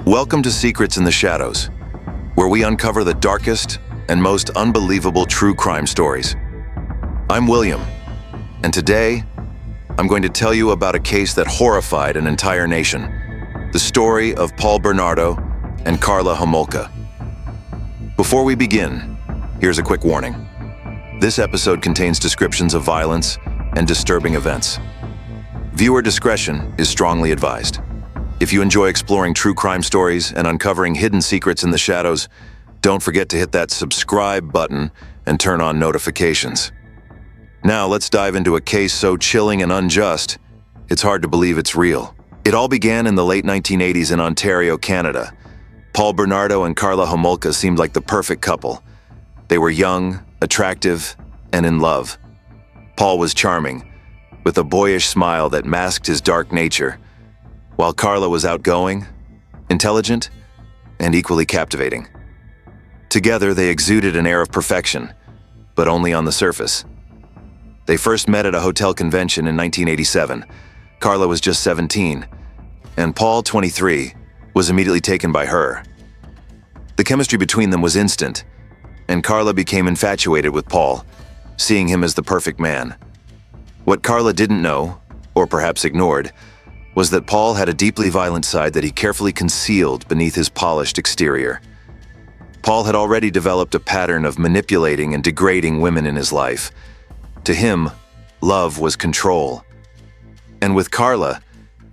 Welcome to Secrets in the Shadows, where we uncover the darkest and most unbelievable true crime stories. I'm William, and today, I'm going to tell you about a case that horrified an entire nation, the story of Bernardo and Karla Homolka. Before we begin, here's a quick warning. This episode contains descriptions of violence and disturbing events. Viewer discretion is strongly advised. If you enjoy exploring true crime stories and uncovering hidden secrets in the shadows, don't forget to hit that subscribe button and turn on notifications. Now let's dive into a case so chilling and unjust, it's hard to believe it's real. It all began in the late 1980s in Ontario, Canada. Bernardo and Karla Homolka seemed like the perfect couple. They were young, attractive, and in love. Paul was charming, with a boyish smile that masked his dark nature, while Karla was outgoing, intelligent, and equally captivating. Together, they exuded an air of perfection, but only on the surface. They first met at a hotel convention in 1987. Karla was just 17, and Paul, 23, was immediately taken by her. The chemistry between them was instant, and Karla became infatuated with Paul, seeing him as the perfect man. What Karla didn't know, or perhaps ignored, was that Paul had a deeply violent side that he carefully concealed beneath his polished exterior. Paul had already developed a pattern of manipulating and degrading women in his life. To him, love was control. And with Karla,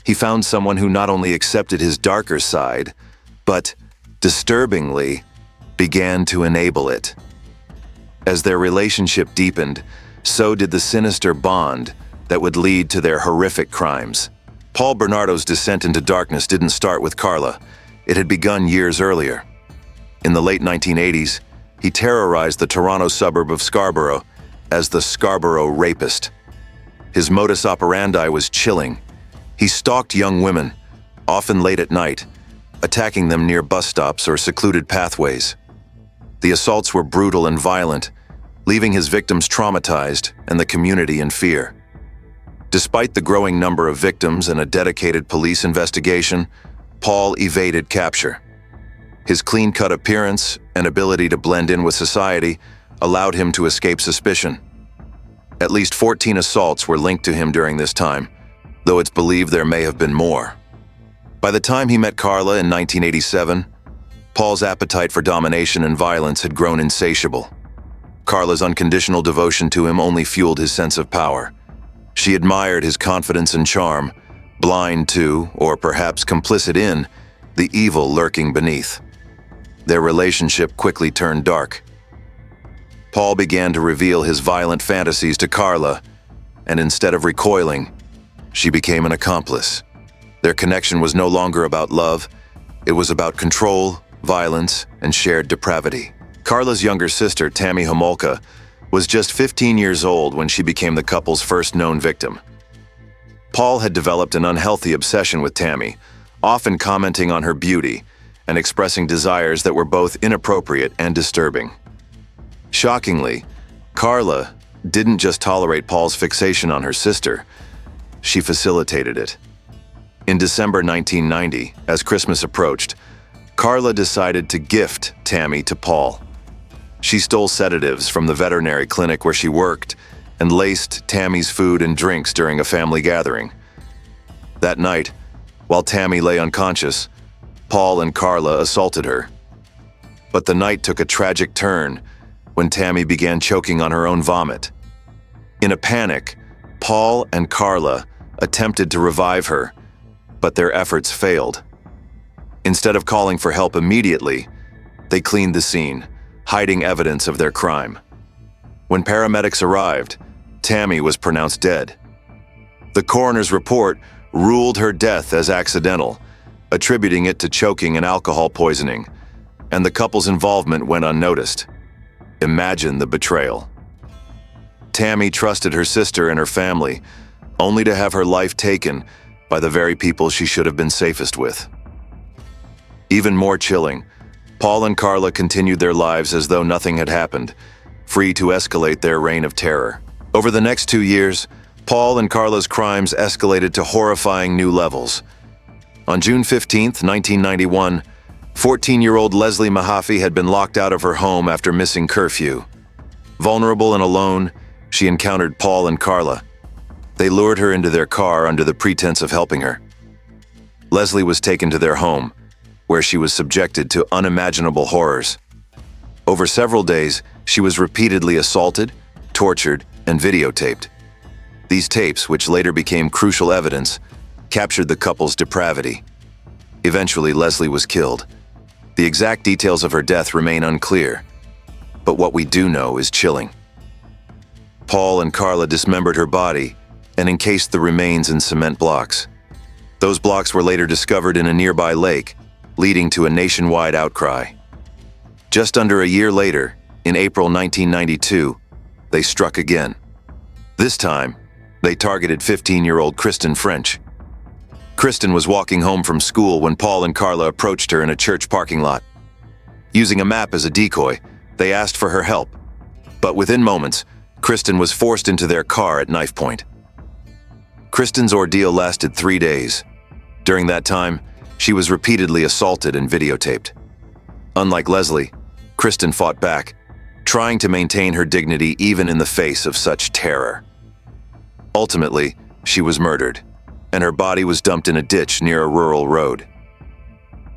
he found someone who not only accepted his darker side, but, disturbingly, began to enable it. As their relationship deepened, so did the sinister bond that would lead to their horrific crimes. Bernardo's descent into darkness didn't start with Karla. It had begun years earlier. In the late 1980s, he terrorized the Toronto suburb of Scarborough as the Scarborough Rapist. His modus operandi was chilling. He stalked young women, often late at night, attacking them near bus stops or secluded pathways. The assaults were brutal and violent, leaving his victims traumatized and the community in fear. Despite the growing number of victims and a dedicated police investigation, Paul evaded capture. His clean-cut appearance and ability to blend in with society allowed him to escape suspicion. At least 14 assaults were linked to him during this time, though it's believed there may have been more. By the time he met Karla in 1987, Paul's appetite for domination and violence had grown insatiable. Karla's unconditional devotion to him only fueled his sense of power. She admired his confidence and charm, blind to, or perhaps complicit in, the evil lurking beneath. Their relationship quickly turned dark. Paul began to reveal his violent fantasies to Karla, and instead of recoiling, she became an accomplice. Their connection was no longer about love, it was about control, violence, and shared depravity. Karla's younger sister, Tammy Homolka, was just 15 years old when she became the couple's first known victim. Paul had developed an unhealthy obsession with Tammy, often commenting on her beauty and expressing desires that were both inappropriate and disturbing. Shockingly, Karla didn't just tolerate Paul's fixation on her sister, she facilitated it. In December 1990, as Christmas approached, Karla decided to gift Tammy to Paul. She stole sedatives from the veterinary clinic where she worked and laced Tammy's food and drinks during a family gathering. That night, while Tammy lay unconscious, Paul and Karla assaulted her. But the night took a tragic turn when Tammy began choking on her own vomit. In a panic, Paul and Karla attempted to revive her, but their efforts failed. Instead of calling for help immediately, they cleaned the scene, hiding evidence of their crime. When paramedics arrived, Tammy was pronounced dead. The coroner's report ruled her death as accidental, attributing it to choking and alcohol poisoning, and the couple's involvement went unnoticed. Imagine the betrayal. Tammy trusted her sister and her family, only to have her life taken by the very people she should have been safest with. Even more chilling, Paul and Karla continued their lives as though nothing had happened, free to escalate their reign of terror. Over the next 2 years, Paul and Karla's crimes escalated to horrifying new levels. On June 15, 1991, 14-year-old Leslie Mahaffy had been locked out of her home after missing curfew. Vulnerable and alone, she encountered Paul and Karla. They lured her into their car under the pretense of helping her. Leslie was taken to their home, where she was subjected to unimaginable horrors. Over several days, she was repeatedly assaulted, tortured, and videotaped. These tapes, which later became crucial evidence, captured the couple's depravity. Eventually, Leslie was killed. The exact details of her death remain unclear, but what we do know is chilling. Paul and Karla dismembered her body and encased the remains in cement blocks. Those blocks were later discovered in a nearby lake, leading to a nationwide outcry. Just under a year later, in April 1992, they struck again. This time, they targeted 15-year-old Kristen French. Kristen was walking home from school when Paul and Karla approached her in a church parking lot. Using a map as a decoy, they asked for her help. But within moments, Kristen was forced into their car at knife point. Kristen's ordeal lasted 3 days. During that time, she was repeatedly assaulted and videotaped. Unlike Leslie, Kristen fought back, trying to maintain her dignity even in the face of such terror. Ultimately, she was murdered, and her body was dumped in a ditch near a rural road.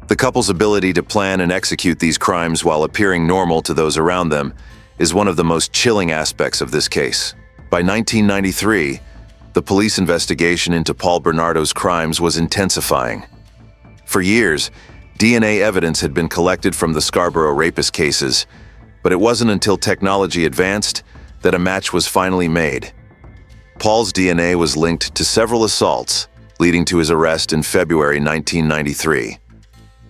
The couple's ability to plan and execute these crimes while appearing normal to those around them is one of the most chilling aspects of this case. By 1993, the police investigation into Paul Bernardo's crimes was intensifying. For years, DNA evidence had been collected from the Scarborough rapist cases, but it wasn't until technology advanced that a match was finally made. Paul's DNA was linked to several assaults, leading to his arrest in February 1993.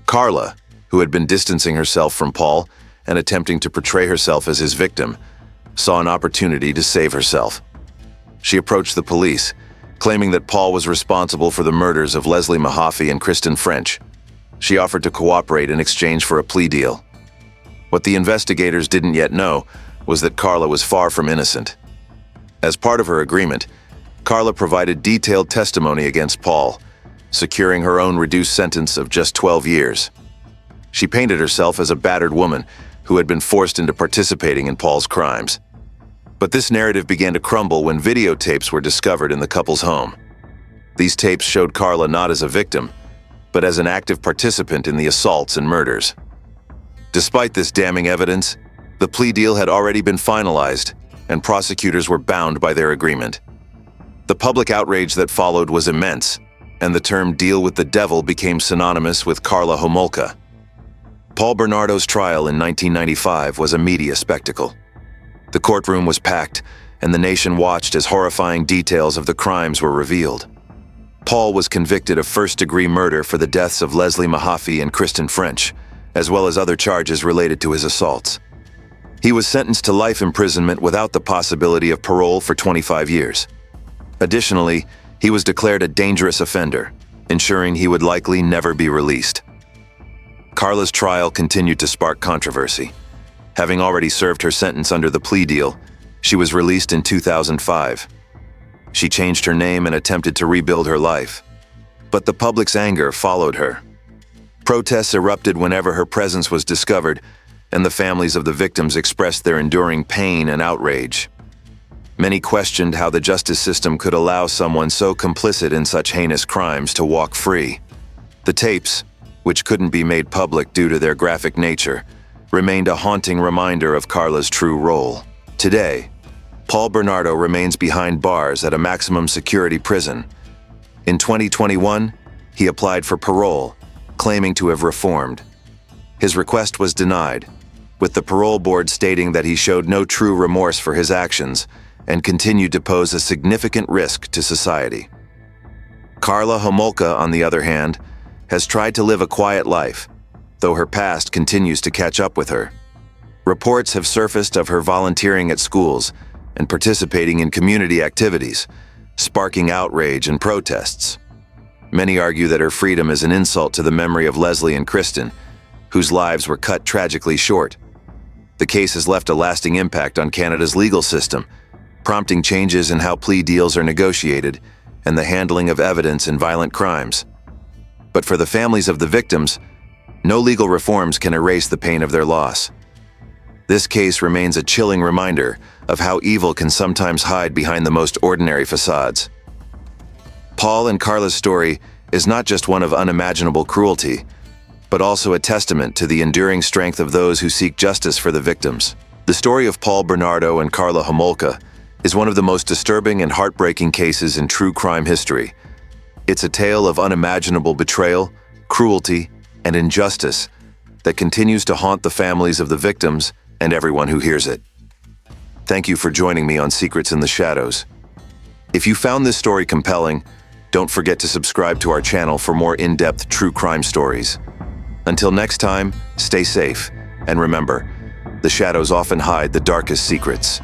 Karla, who had been distancing herself from Paul and attempting to portray herself as his victim, saw an opportunity to save herself. She approached the police, claiming that Paul was responsible for the murders of Leslie Mahaffy and Kristen French. She offered to cooperate in exchange for a plea deal. What the investigators didn't yet know was that Karla was far from innocent. As part of her agreement, Karla provided detailed testimony against Paul, securing her own reduced sentence of just 12 years. She painted herself as a battered woman who had been forced into participating in Paul's crimes. But this narrative began to crumble when videotapes were discovered in the couple's home. These tapes showed Karla not as a victim, but as an active participant in the assaults and murders. Despite this damning evidence, the plea deal had already been finalized, and prosecutors were bound by their agreement. The public outrage that followed was immense, and the term "deal with the devil" became synonymous with Karla Homolka. Paul Bernardo's trial in 1995 was a media spectacle. The courtroom was packed, and the nation watched as horrifying details of the crimes were revealed. Paul was convicted of first-degree murder for the deaths of Leslie Mahaffy and Kristen French, as well as other charges related to his assaults. He was sentenced to life imprisonment without the possibility of parole for 25 years. Additionally, he was declared a dangerous offender, ensuring he would likely never be released. Karla's trial continued to spark controversy. Having already served her sentence under the plea deal, she was released in 2005. She changed her name and attempted to rebuild her life. But the public's anger followed her. Protests erupted whenever her presence was discovered, and the families of the victims expressed their enduring pain and outrage. Many questioned how the justice system could allow someone so complicit in such heinous crimes to walk free. The tapes, which couldn't be made public due to their graphic nature, remained a haunting reminder of Karla's true role. Today, Paul Bernardo remains behind bars at a maximum security prison. In 2021, he applied for parole, claiming to have reformed. His request was denied, with the parole board stating that he showed no true remorse for his actions and continued to pose a significant risk to society. Karla Homolka, on the other hand, has tried to live a quiet life, though her past continues to catch up with her. Reports have surfaced of her volunteering at schools and participating in community activities, sparking outrage and protests. Many argue that her freedom is an insult to the memory of Leslie and Kristen, whose lives were cut tragically short. The case has left a lasting impact on Canada's legal system, prompting changes in how plea deals are negotiated and the handling of evidence in violent crimes. But for the families of the victims, no legal reforms can erase the pain of their loss. This case remains a chilling reminder of how evil can sometimes hide behind the most ordinary facades. Paul and Karla's story is not just one of unimaginable cruelty, but also a testament to the enduring strength of those who seek justice for the victims. The story of Paul, Bernardo, and Karla Homolka is one of the most disturbing and heartbreaking cases in true crime history. It's a tale of unimaginable betrayal, cruelty, and injustice that continues to haunt the families of the victims and everyone who hears it. Thank you for joining me on Secrets in the Shadows. If you found this story compelling, don't forget to subscribe to our channel for more in-depth true crime stories. Until next time, stay safe, and remember, the shadows often hide the darkest secrets.